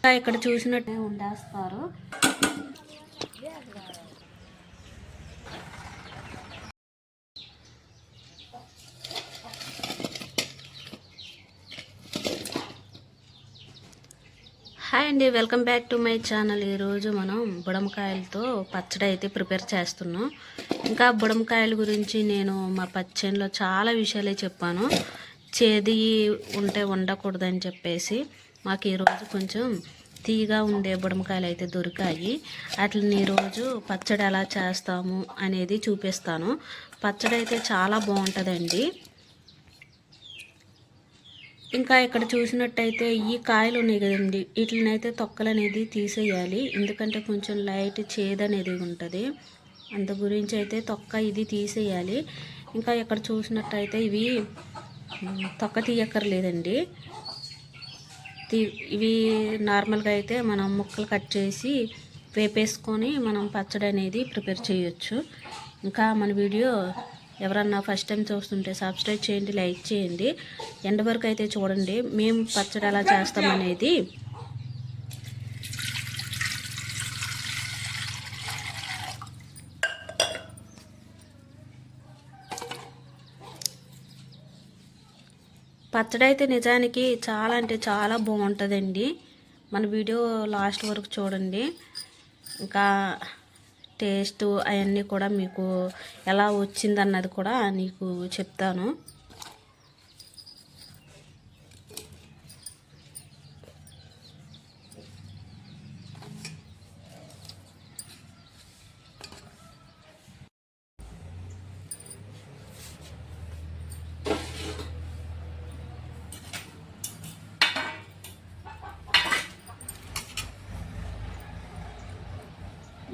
ఇక్కడ చూసినట్టే ఉండేస్తారు. హాయ్ అండి, welcome back to my channel. ఈరోజు మనం బుడంకాయలతో పచ్చడి అయితే ప్రిపేర్ చేస్తున్నాం. ఇంకా బుడంకాయల గురించి నేను మా పచ్చడిలో చాలా విషయాలే చెప్పాను. చేది ఉంటే ఉండకూడదని చెప్పేసి మాకు ఈరోజు కొంచెం తీగా ఉండే బుడంకాయలు అయితే దొరికాయి. వాటిని ఈరోజు పచ్చడి ఎలా చేస్తాము అనేది చూపిస్తాను. పచ్చడి అయితే చాలా బాగుంటుందండి. ఇంకా ఇక్కడ చూసినట్టయితే ఈ కాయలు ఉన్నాయి కదండి, వీటినైతే తొక్కలు అనేది తీసేయాలి. ఎందుకంటే కొంచెం లైట్ చేదు అనేది ఉంటుంది. అందు గురించి అయితే తొక్క ఇది తీసేయాలి. ఇంకా ఇక్కడ చూసినట్టయితే ఇవి తొక్క తీయక్కర్లేదండి. ఇవి నార్మల్గా అయితే మనం ముక్కలు కట్ చేసి వేపేసుకొని మనం పచ్చడి అనేది ప్రిపేర్ చేయొచ్చు. ఇంకా మన వీడియో ఎవరన్నా ఫస్ట్ టైం చూస్తుంటే సబ్స్క్రైబ్ చేయండి, లైక్ చేయండి. ఎండ్ వరకు అయితే చూడండి మేము పచ్చడి ఎలా చేస్తామనేది. పచ్చడి అయితే నిజానికి చాలా అంటే చాలా బాగుంటుందండి. మన వీడియో లాస్ట్ వరకు చూడండి. ఇంకా టేస్ట్ అవన్నీ కూడా మీకు ఎలా వచ్చిందన్నది కూడా నీకు చెప్తాను.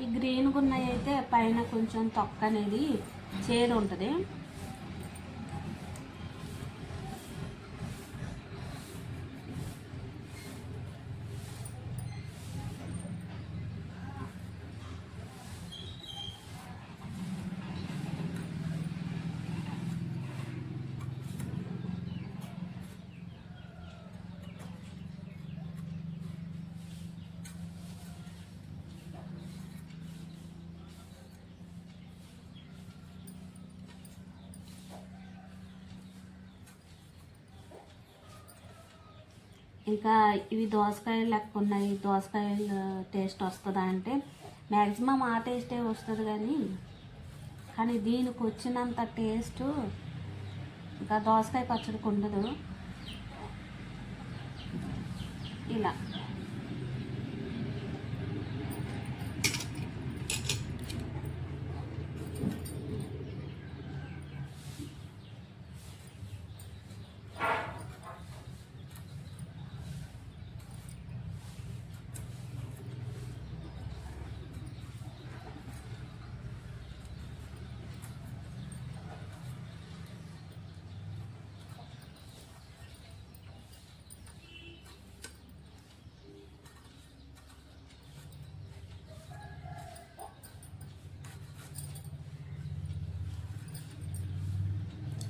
ఈ గ్రీన్ గున్నవి అయితే పైన కొంచెం తొక్క అనేది చేదు ఉంటుంది. ఇంకా ఇవి దోసకాయలు లెక్క ఉన్నాయి. దోసకాయలు టేస్ట్ వస్తుందా అంటే మ్యాక్సిమం ఆ టేస్టే వస్తుంది, కానీ దీనికి వచ్చినంత టేస్ట్ ఇంకా దోసకాయ పచ్చడికి ఉండదు. ఇలా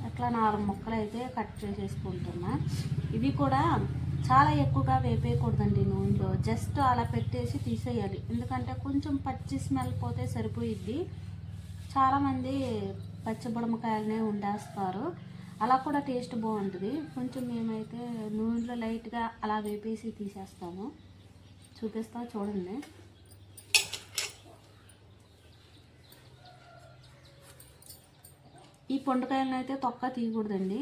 అట్లా 4 ముక్కలు అయితే కట్ చేసేసుకుంటున్నా. ఇవి కూడా చాలా ఎక్కువగా వేపేయకూడదండి నూనెలో. జస్ట్ అలా పెట్టేసి తీసేయాలి. ఎందుకంటే కొంచెం పచ్చి స్మెల్ పోతే సరిపోయిద్ది. చాలామంది పచ్చి బుడమకాయలనే వండేస్తారు, అలా కూడా టేస్ట్ బాగుంటుంది. కొంచెం మేమైతే నూనెలో లైట్గా అలా వేపేసి తీసేస్తాము. చూపిస్తా చూడండి. ఈ పొండకాయలను అయితే తొక్క తీయకూడదండి,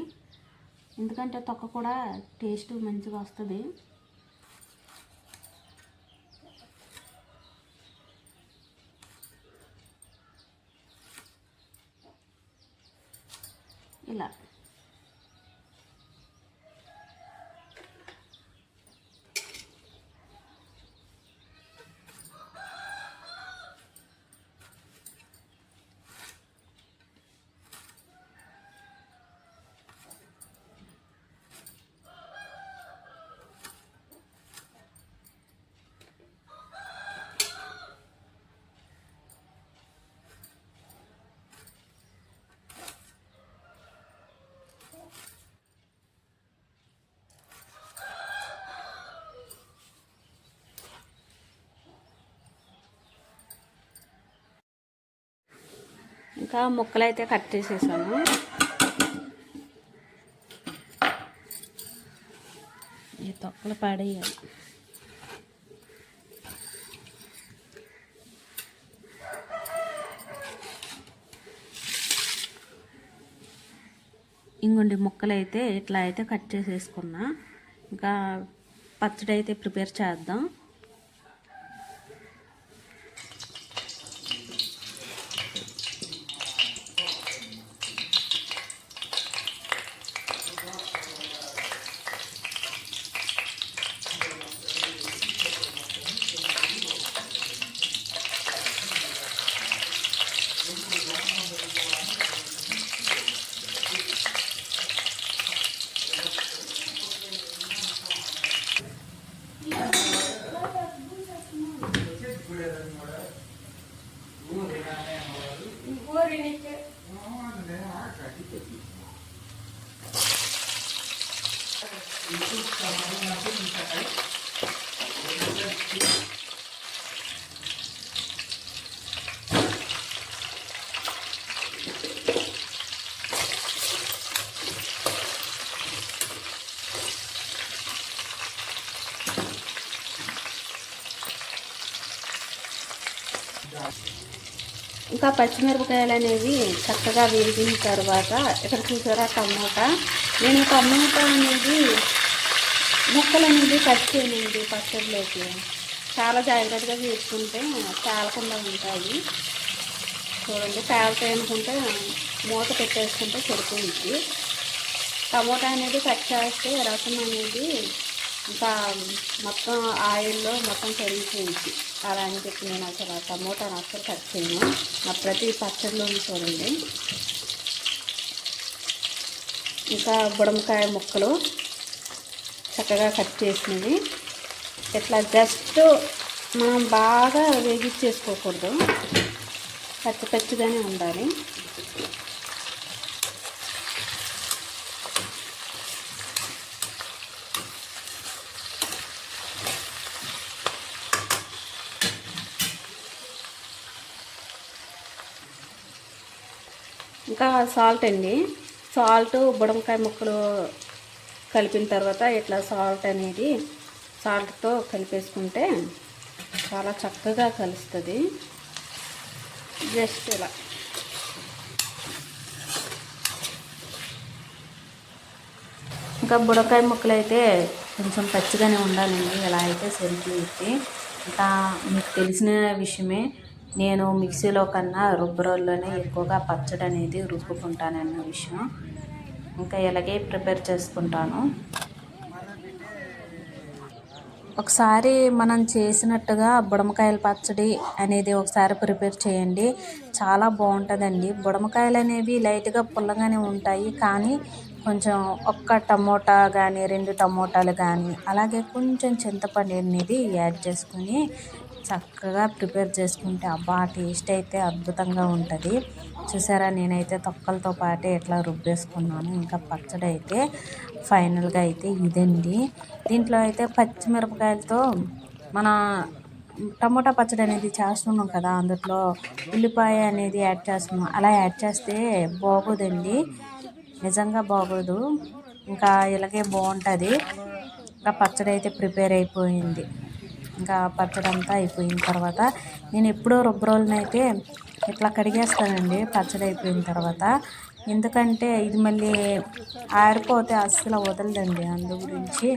ఎందుకంటే తొక్క కూడా టేస్ట్ మంచిగా వస్తుంది. ఇలా ఇంకా ముక్కలు అయితే కట్ చేసేసాను. ఈ తొక్కలు పడేయాలి. ఇంకొండి ముక్కలు అయితే ఇట్లా అయితే కట్ చేసేసుకున్నా. ఇంకా పచ్చడి అయితే ప్రిపేర్ చేద్దాం. ఇంకా పచ్చిమిరపకాయలు అనేవి చక్కగా వేగిన తర్వాత ఇక్కడ చూసారా టమోటా. నేను టమోటా అనేది ముక్కలు అనేది కట్ చేయనండి పచ్చడిలోకి. చాలా జాగ్రత్తగా వేసుకుంటే పేలకుండా ఉంటాయి. చూడండి, పేలతాయి అనుకుంటే మూత పెట్టేసుకుంటే సరిపోయింది. టమోటా అనేది కట్ చేస్తే రసం అనేది ఇంకా మొత్తం ఆయిల్లో మొత్తం కరిగిపోయింది. అలా అని చెప్పి నేను అసలు టమోటాను అసలు కట్ చేయను. నా ప్రతి పచ్చడిలోని చూడండి. ఇంకా బుడమకాయ ముక్కలు చక్కగా కట్ చేసినవి ఇట్లా జస్ట్ మనం బాగా వేగించేసుకోకూడదు, పచ్చి పచ్చిగానే ఉండాలి. ఇంకా సాల్ట్ అండి. సాల్ట్ బుడమకాయ ముక్కలు కలిపిన తర్వాత ఇట్లా సాల్ట్తో కలిపేసుకుంటే చాలా చక్కగా కలుస్తుంది. జస్ట్ ఇలా ఇంకా బుడకాయ ముక్కలు అయితే కొంచెం పచ్చిగానే ఉండాలండి. ఇలా అయితే సరిపోయింది. ఇంకా మీకు తెలిసిన విషయమే, నేను మిక్సీలో కన్నా రుబ్బరోల్లోనే ఎక్కువగా పచ్చడి అనేది రుబ్బుకుంటానన్న విషయం. ఇంకా ఇలాగే ప్రిపేర్ చేసుకుంటాను. ఒకసారి మనం చేసినట్టుగా బుడమకాయల పచ్చడి అనేది ఒకసారి ప్రిపేర్ చేయండి, చాలా బాగుంటుందండి. బుడమకాయలు అనేవి లైట్గా పుల్లగానే ఉంటాయి, కానీ కొంచెం ఒక్క టమోటా కానీ 2 టమోటాలు కానీ అలాగే కొంచెం చింతపండు అనేది యాడ్ చేసుకొని చక్కగా ప్రిపేర్ చేసుకుంటే అబ్బా టేస్ట్ అయితే అద్భుతంగా ఉంటుంది. చూసారా, నేనైతే తొక్కలతో పాటే ఎట్లా రుబ్బేసుకున్నాను. ఇంకా పచ్చడి అయితే ఫైనల్గా అయితే ఇదండి. దీంట్లో అయితే పచ్చిమిరపకాయలతో మన టమోటా పచ్చడి అనేది చేస్తున్నాం కదా, అందులో ఉల్లిపాయ అనేది యాడ్ చేస్తున్నాం. అలా యాడ్ చేస్తే బాగోదండి, నిజంగా బాగోదు. ఇంకా ఇలాగే బాగుంటుంది. ఇంకా పచ్చడి అయితే ప్రిపేర్ అయిపోయింది. ఇంకా పచ్చడి అంతా అయిపోయిన తర్వాత నేను ఎప్పుడో రుబ్బరోల్ని అయితే ఇట్లా కడిగేస్తానండి పచ్చడి అయిపోయిన తర్వాత. ఎందుకంటే ఇది మళ్ళీ ఆరిపోతే అస్సలు వదలదండి. అందు గురించి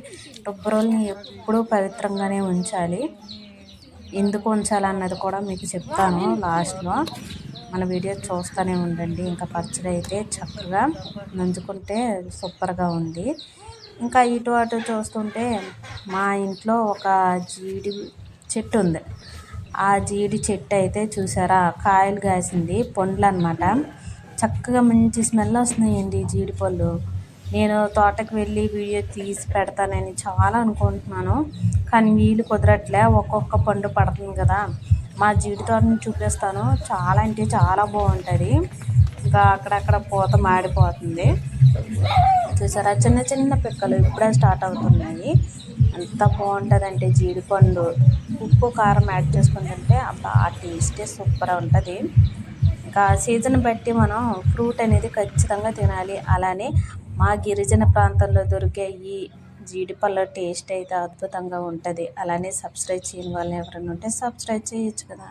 రుబ్బరోల్ని ఎప్పుడూ పవిత్రంగానే ఉంచాలి. ఎందుకు ఉంచాలన్నది కూడా మీకు చెప్తాను లాస్ట్లో. మన వీడియో చూస్తూనే ఉండండి. ఇంకా పచ్చడి అయితే చక్కగా నంచుకుంటే సూపర్గా ఉంది. ఇంకా ఇటు అటు చూస్తుంటే మా ఇంట్లో ఒక జీడి చెట్టు ఉంది. ఆ జీడి చెట్టు అయితే చూసారా, కాయలు కాసింది, పండ్లు అన్నమాట. చక్కగా మంచి స్మెల్ వస్తున్నాయండి జీడి పళ్ళు. నేను తోటకు వెళ్ళి వీడియో తీసి పెడతానని చాలా అనుకుంటున్నాను, కానీ వీలు కుదరట్లే. ఒక్కొక్క పండు పడుతుంది కదా. మా జీడి తోటని చూపిస్తాను, చాలా అంటే చాలా బాగుంటుంది. ఇంకా అక్కడక్కడ పూత మాడిపోతుంది. చూసారా, చిన్న చిన్న పిక్కలు ఇప్పుడే స్టార్ట్ అవుతున్నాయి. ఎంత బాగుంటుందంటే జీడిపండు ఉప్పు కారం యాడ్ చేసుకుంటుంటే ఆ టేస్టే సూపర్ ఉంటుంది. ఇంకా సీజన్ బట్టి మనం ఫ్రూట్ అనేది ఖచ్చితంగా తినాలి. అలానే మా గిరిజన ప్రాంతంలో దొరికే ఈ జీడిపళ్ళ టేస్ట్ అయితే అద్భుతంగా ఉంటుంది. అలానే సబ్స్క్రైబ్ చేయని వాళ్ళు ఎవరైనా ఉంటే సబ్స్క్రైబ్ చేయొచ్చు కదా.